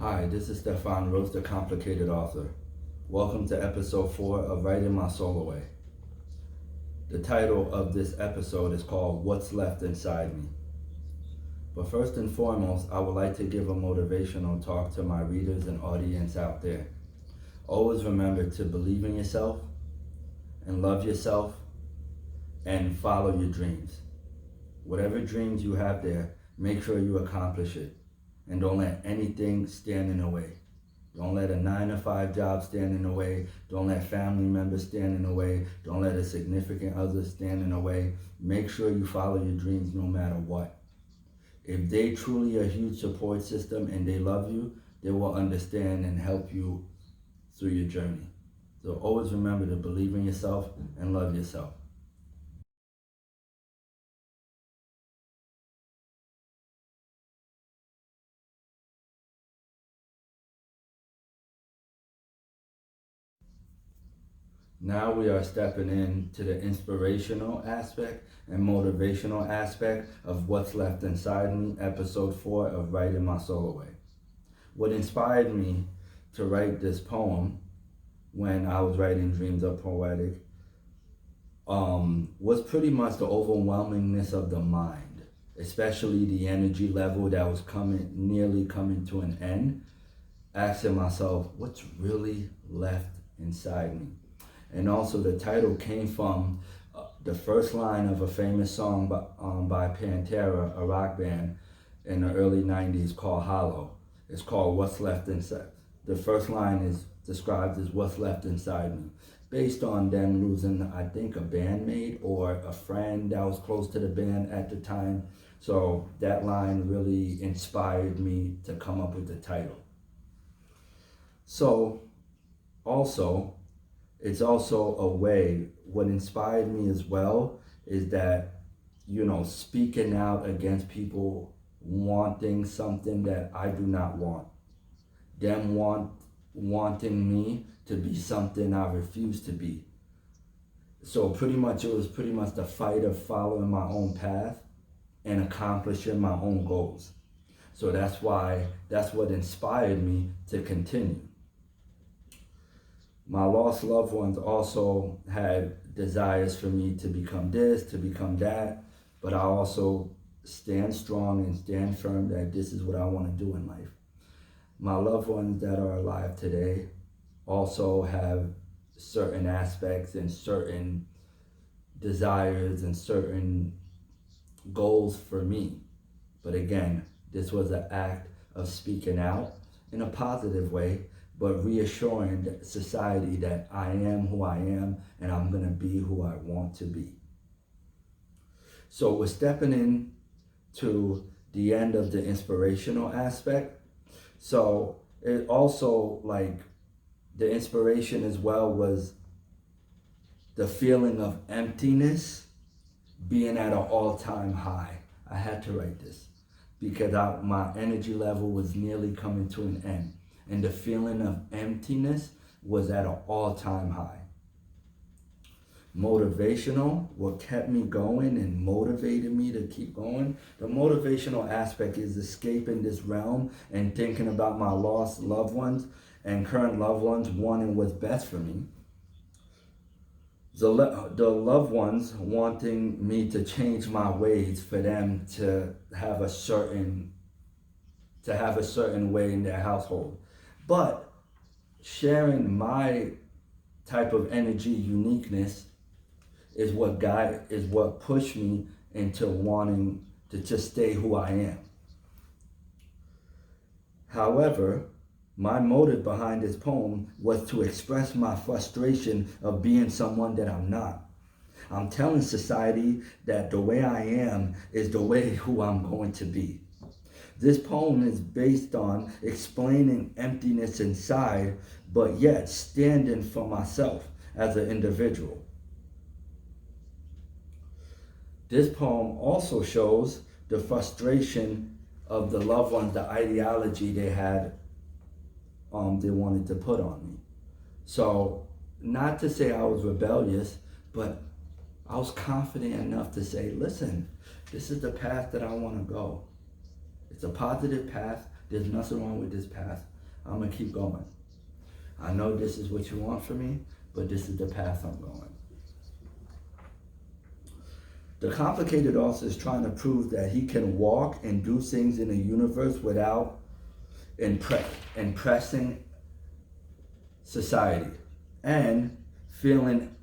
Hi, this is Stefan Rose, the Complicated Author. Welcome to episode 4 of Writing My Soul Away. The title of this episode is called What's Left Inside Me. But first and foremost, I would like to give a motivational talk to my readers and audience out there. Always remember to believe in yourself and love yourself and follow your dreams. Whatever dreams you have there, make sure you accomplish it. And don't let anything stand in the way. Don't let a 9-to-5 job stand in the way. Don't let family members stand in the way. Don't let a significant other stand in the way. Make sure you follow your dreams no matter what. If they truly are a huge support system and they love you, they will understand and help you through your journey. So always remember to believe in yourself and love yourself. Now we are stepping into the inspirational aspect and motivational aspect of What's Left Inside Me, episode 4 of Writing My Soul Away. What inspired me to write this poem when I was writing Dreams Are Poetic was pretty much the overwhelmingness of the mind, especially the energy level that was nearly coming to an end, asking myself, what's really left inside me? And also the title came from the first line of a famous song by Pantera, a rock band in the early 90s called Hollow. It's called What's Left Inside. The first line is described as What's Left Inside Me, based on them losing, I think, a bandmate or a friend that was close to the band at the time. So that line really inspired me to come up with the title. So also, it's also a way, what inspired me as well is that, speaking out against people wanting something that I do not want. Them wanting me to be something I refuse to be. So it was pretty much the fight of following my own path and accomplishing my own goals. So that's what inspired me to continue. My lost loved ones also had desires for me to become this, to become that, but I also stand strong and stand firm that this is what I want to do in life. My loved ones that are alive today also have certain aspects and certain desires and certain goals for me. But again, this was an act of speaking out in a positive way, but reassuring society that I am who I am and I'm going to be who I want to be. So we're stepping in to the end of the inspirational aspect. So it also, the inspiration as well was the feeling of emptiness being at an all-time high. I had to write this because my energy level was nearly coming to an end. And the feeling of emptiness was at an all-time high. Motivational, what kept me going and motivated me to keep going, the motivational aspect is escaping this realm and thinking about my lost loved ones and current loved ones wanting what's best for me. The loved ones wanting me to change my ways for them to have a certain way in their household. But sharing my type of energy uniqueness is what pushed me into wanting to just stay who I am. However, my motive behind this poem was to express my frustration of being someone that I'm not. I'm telling society that the way I am is the way who I'm going to be. This poem is based on explaining emptiness inside, but yet standing for myself as an individual. This poem also shows the frustration of the loved ones, the ideology they had, they wanted to put on me. So, not to say I was rebellious, but I was confident enough to say, listen, this is the path that I want to go. It's a positive path There's nothing wrong with this path. I'm going to keep going. I know this is what you want from me, but this is the path I'm going. The complicated author is trying to prove that he can walk and do things in the universe without impressing society and feeling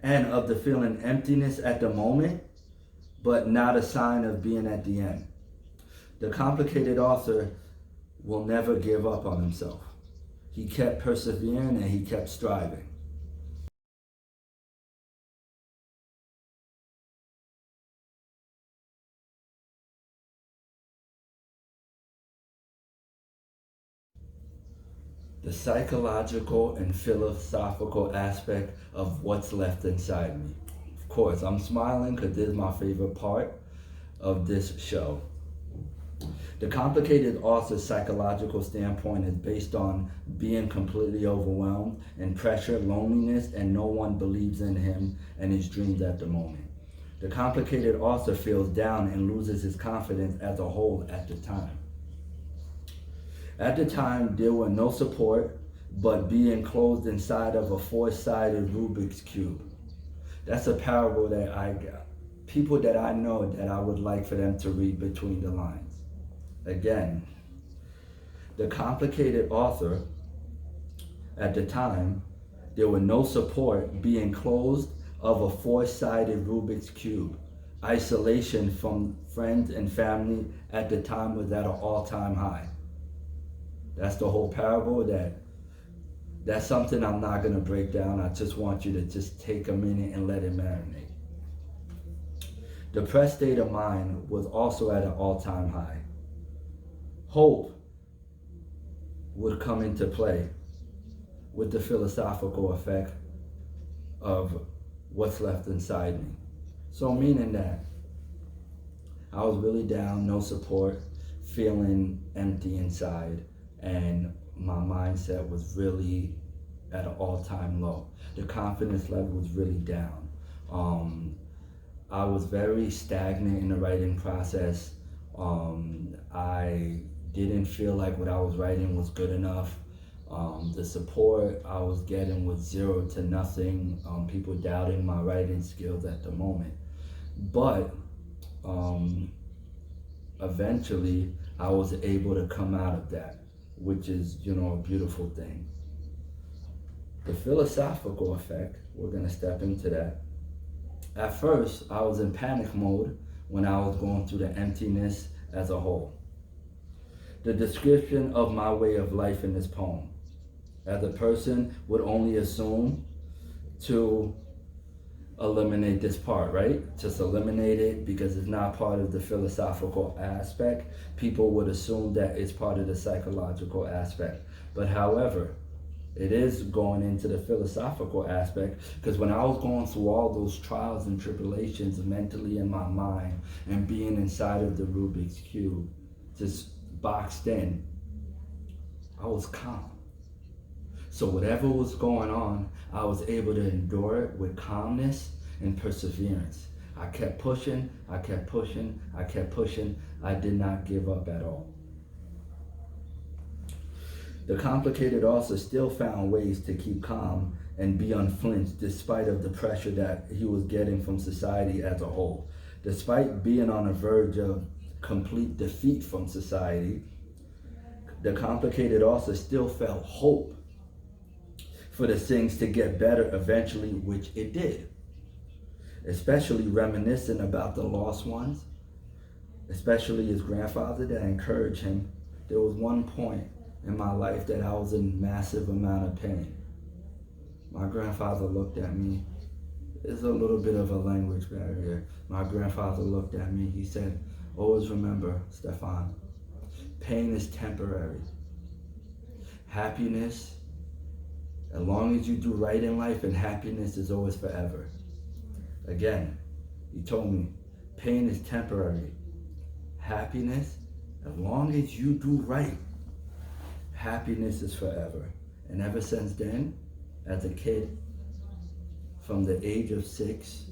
emptiness at the moment, but not a sign of being at the end. The complicated author will never give up on himself. He kept persevering and he kept striving. The psychological and philosophical aspect of what's left inside me. Of course, I'm smiling because this is my favorite part of this show. The complicated author's psychological standpoint is based on being completely overwhelmed and pressure, loneliness, and no one believes in him and his dreams at the moment. The complicated author feels down and loses his confidence as a whole at the time. At the time, there were no support but being closed inside of a four-sided Rubik's Cube. That's a parable that I got. People that I know that I would like for them to read between the lines. Again, the complicated author, at the time, there were no support being closed of a four-sided Rubik's Cube. Isolation from friends and family at the time was at an all-time high. That's the whole parable. That's something I'm not going to break down. I just want you to just take a minute and let it marinate. Depressed state of mind was also at an all-time high. Hope would come into play with the philosophical effect of what's left inside me. So meaning that I was really down, no support, feeling empty inside, and my mindset was really at an all-time low. The confidence level was really down. I was very stagnant in the writing process. I didn't feel like what I was writing was good enough. The support I was getting was zero to nothing. People doubting my writing skills at the moment. But eventually I was able to come out of that, which is, a beautiful thing. The philosophical effect, we're going to step into that. At first, I was in panic mode when I was going through the emptiness as a whole. The description of my way of life in this poem, as a person would only assume to eliminate this part, right? Just eliminate it because it's not part of the philosophical aspect. People would assume that it's part of the psychological aspect. But however, it is going into the philosophical aspect, because when I was going through all those trials and tribulations mentally in my mind and being inside of the Rubik's Cube, just boxed in, I was calm. So whatever was going on, I was able to endure it with calmness and perseverance. I kept pushing, I kept pushing, I kept pushing. I did not give up at all. The complicated author still found ways to keep calm and be unflinched despite of the pressure that he was getting from society as a whole. Despite being on the verge of complete defeat from society, the complicated author still felt hope for the things to get better eventually, which it did. Especially reminiscing about the lost ones, especially his grandfather that encouraged him. There was one point in my life that I was in massive amount of pain. My grandfather looked at me. There's a little bit of a language barrier. My grandfather looked at me. He said, always remember, Stefan, pain is temporary. Happiness, as long as you do right in life, and happiness is always forever. Again, he told me, pain is temporary. Happiness, as long as you do right, happiness is forever. And ever since then, as a kid, from the age of 6,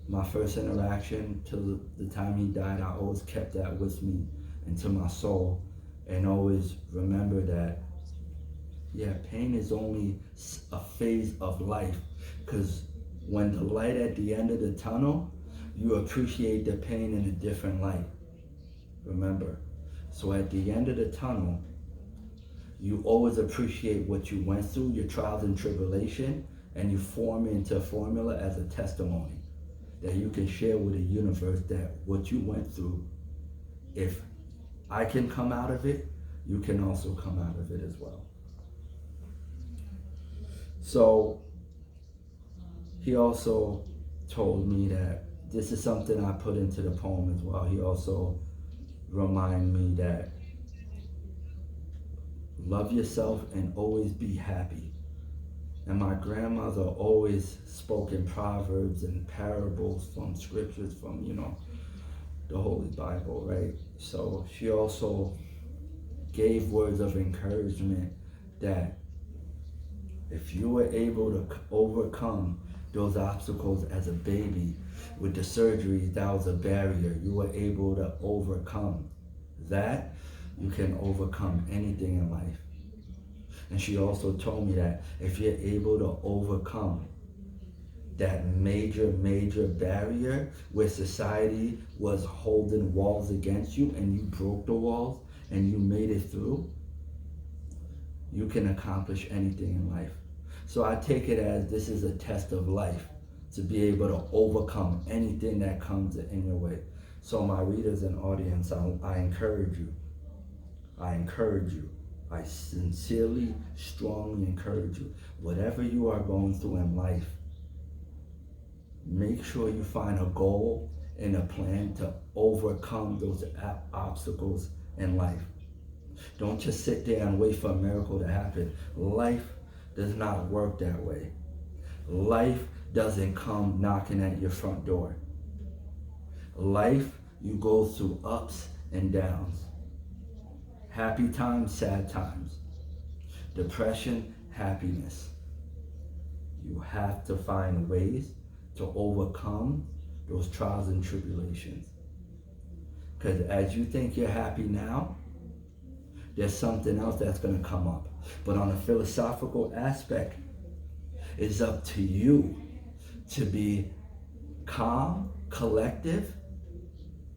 my first interaction till the time he died, I always kept that with me into my soul. And always remember that, yeah, pain is only a phase of life. Because when the light at the end of the tunnel, you appreciate the pain in a different light. Remember. So at the end of the tunnel, you always appreciate what you went through, your trials and tribulation, and you form into a formula as a testimony that you can share with the universe that what you went through, if I can come out of it, you can also come out of it as well. So he also told me that this is something I put into the poem as well. He also reminded me that love yourself and always be happy. And my grandmother always spoke in proverbs and parables from scriptures from, the Holy Bible, right? So she also gave words of encouragement that if you were able to overcome those obstacles as a baby with the surgeries, that was a barrier. You were able to overcome that. You can overcome anything in life. And she also told me that if you're able to overcome that major barrier where society was holding walls against you and you broke the walls and you made it through, you can accomplish anything in life. So I take it as this is a test of life, to be able to overcome anything that comes in your way. So my readers and audience, I encourage you. I sincerely, strongly encourage you. Whatever you are going through in life, make sure you find a goal and a plan to overcome those obstacles in life. Don't just sit there and wait for a miracle to happen. Life does not work that way. Life doesn't come knocking at your front door. Life, you go through ups and downs. Happy times, sad times. Depression, happiness. You have to find ways to overcome those trials and tribulations. Because as you think you're happy now, there's something else that's going to come up. But on a philosophical aspect, it's up to you to be calm, collective,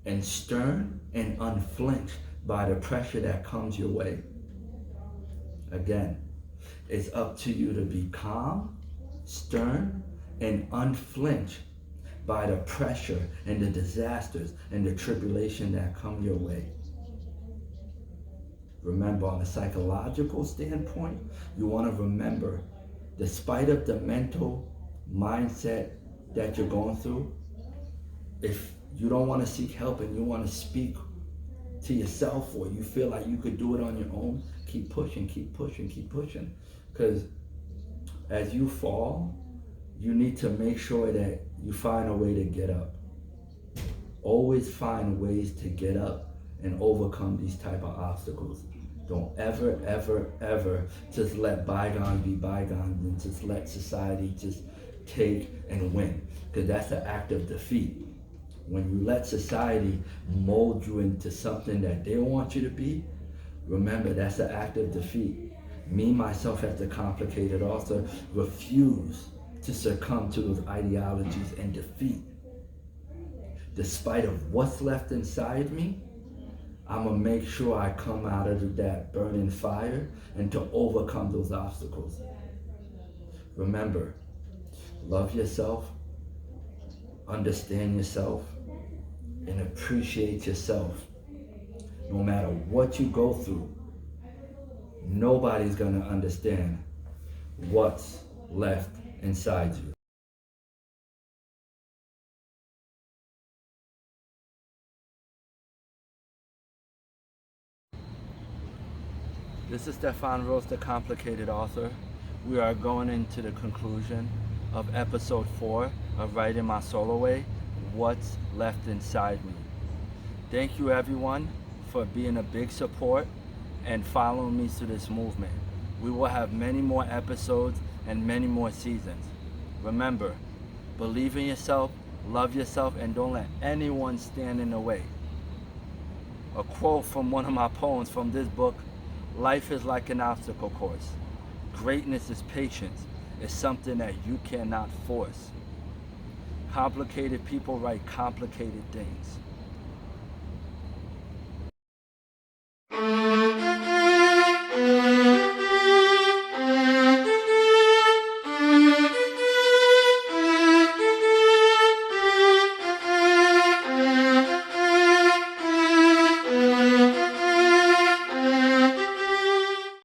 and stern and unflinched by the pressure that comes your way. Again, it's up to you to be calm, stern, and unflinched by the pressure and the disasters and the tribulation that come your way. Remember, on a psychological standpoint, you want to remember, despite of the mental mindset that you're going through, if you don't want to seek help and you want to speak to yourself, or you feel like you could do it on your own, keep pushing. Because as you fall, you need to make sure that you find a way to get up. Always find ways to get up and overcome these type of obstacles. Don't ever just let bygones be bygones and just let society just take and win. Because that's an act of defeat. When you let society mold you into something that they want you to be, remember, that's an act of defeat. Me, myself, as the complicated author, refuse to succumb to those ideologies and defeat. Despite of what's left inside me, I'm going to make sure I come out of that burning fire and to overcome those obstacles. Remember, love yourself, understand yourself, and appreciate yourself. No matter what you go through, nobody's going to understand what's left inside you. This is Stefan Rose, the complicated author. We are going into the conclusion of episode 4 of Writing My Soul Away, What's Left Inside Me. Thank you everyone for being a big support and following me through this movement. We will have many more episodes and many more seasons. Remember, believe in yourself, love yourself, and don't let anyone stand in the way. A quote from one of my poems from this book: life is like an obstacle course. Greatness is patience. It's something that you cannot force. Complicated people write complicated things.